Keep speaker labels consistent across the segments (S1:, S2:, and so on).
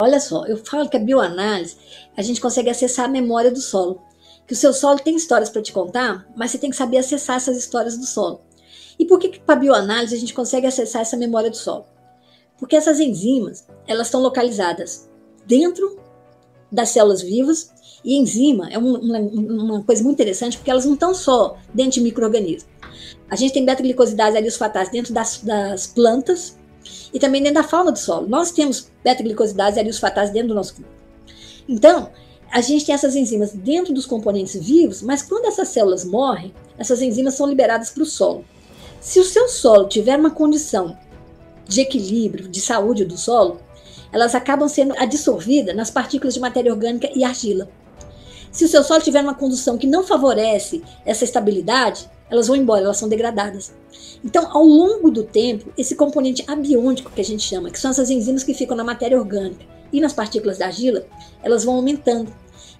S1: Olha só, eu falo que a bioanálise, a gente consegue acessar a memória do solo. Que o seu solo tem histórias para te contar, mas você tem que saber acessar essas histórias do solo. E por que com a bioanálise a gente consegue acessar essa memória do solo? Porque essas enzimas, elas estão localizadas dentro das células vivas, e enzima é uma coisa muito interessante, porque elas não estão só dentro de micro-organismos. A gente tem beta-glicosidase e aliosfatase dentro das plantas, e também dentro da fauna do solo. Nós temos beta-glicosidase e aliosfatase dentro do nosso corpo. Então, a gente tem essas enzimas dentro dos componentes vivos, mas quando essas células morrem, essas enzimas são liberadas para o solo. Se o seu solo tiver uma condição de equilíbrio, de saúde do solo, elas acabam sendo adsorvidas nas partículas de matéria orgânica e argila. Se o seu solo tiver uma condução que não favorece essa estabilidade, elas vão embora, elas são degradadas. Então, ao longo do tempo, esse componente abiônico que a gente chama, que são essas enzimas que ficam na matéria orgânica e nas partículas da argila, elas vão aumentando.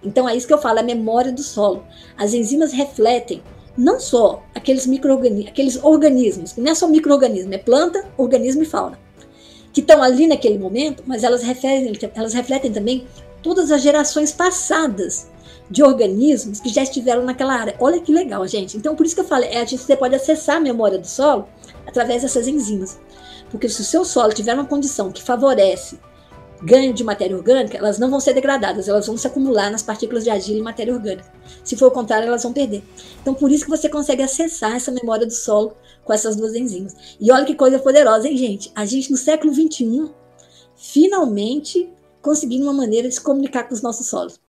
S1: Então, é isso que eu falo, a memória do solo. As enzimas refletem não só aqueles organismos, que não é só micro-organismo, é planta, organismo e fauna, que estão ali naquele momento, mas elas refletem também todas as gerações passadas de organismos que já estiveram naquela área. Olha que legal, gente. Então, por isso que eu falei, você pode acessar a memória do solo através dessas enzimas. Porque se o seu solo tiver uma condição que favorece ganho de matéria orgânica, elas não vão ser degradadas, elas vão se acumular nas partículas de argila e matéria orgânica. Se for o contrário, elas vão perder. Então, por isso que você consegue acessar essa memória do solo com essas duas enzimas. E olha que coisa poderosa, hein, gente? A gente, no século XXI, finalmente conseguiu uma maneira de se comunicar com os nossos solos.